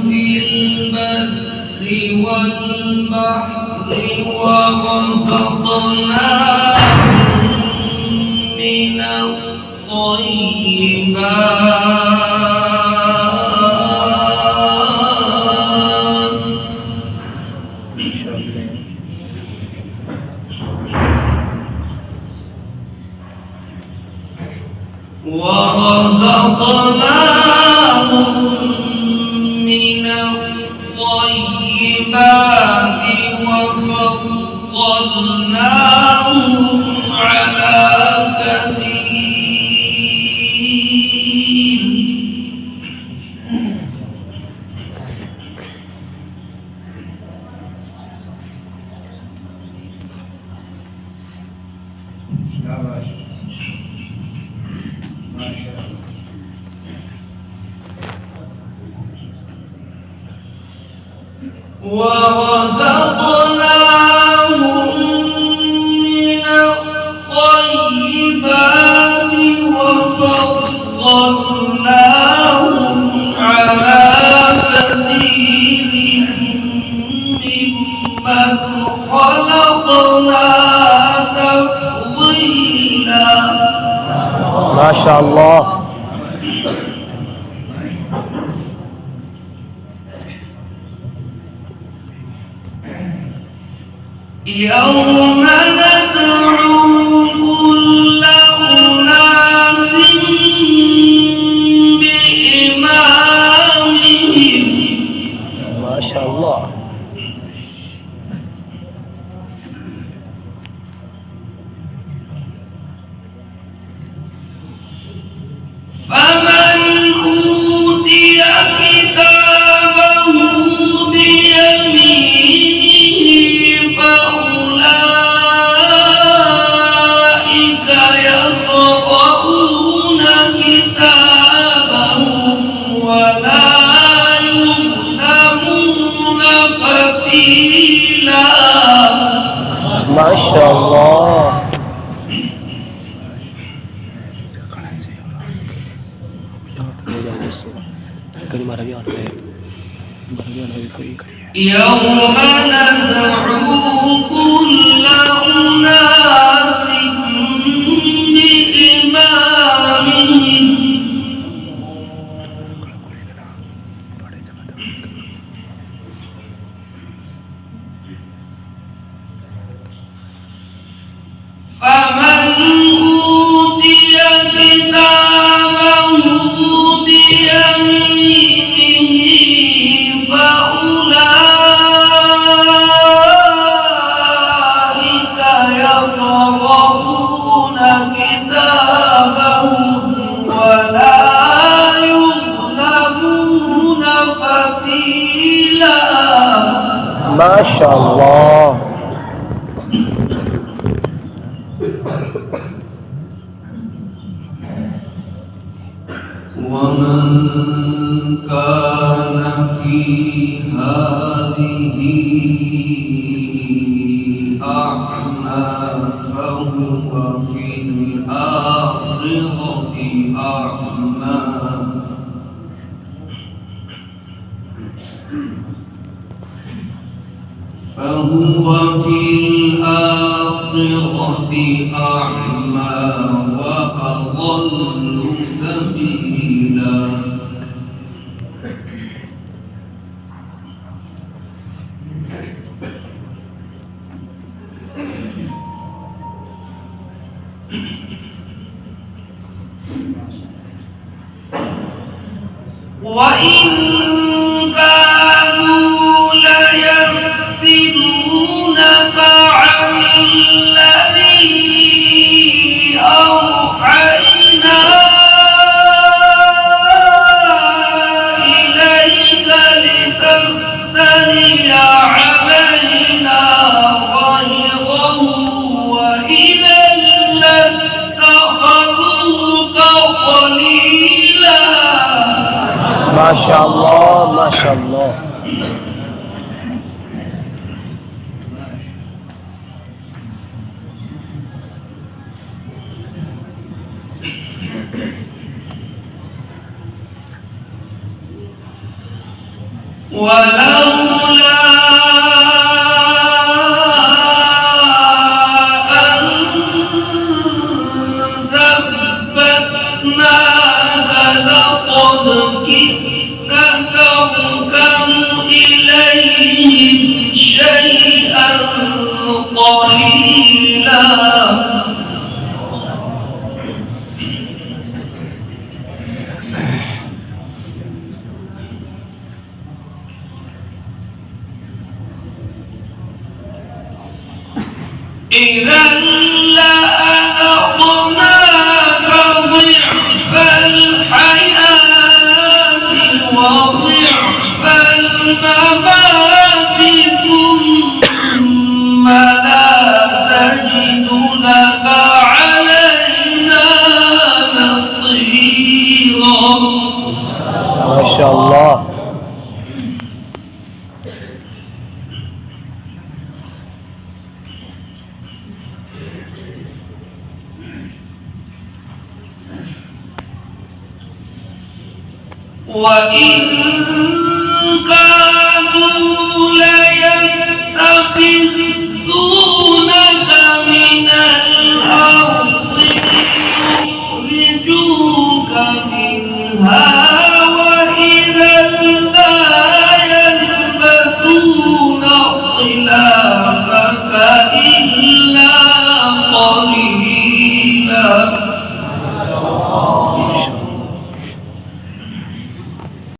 في البر والبحر ورزقناهم من الطيبات وفضلناهم على كثير ورزقناهم من الطيبات وفضلناهم على كثير ممن خلقنا تفضيلا. ما شاء الله. يوم ندعو كل أناس بإمامهم. ما شاء الله. فمن أوتي كتابه بيمينه فأولئك يقرؤون كتابهم ولا يظلمون فتيلا. ما شاء الله. كلمة عربية يوم ندعو كل أناس بإمامهم فمن أوتي كتابه بيمينه فأولئك يقرؤون كتابهم ولا يظلمون فتيلا. ما شاء الله. ومن كان في هذه أعمى فهو في الآخرة أعمى وأضل سبيلا. وإن كانوا ليفتنونك عن الذي أوحينا إليك لتفتري علينا غيره وإذا لاتخذوك خليلا. ما شاء الله. ما شاء الله. ولولا أن ثبتناها لقد كدت تركن إليهم شيئا قليلا إذا لأذقناك ضعف الحياة وضعف الممات ثم لا تجد لك علينا نصيرا. ما شاء الله. وإن كانوا ليستفيدون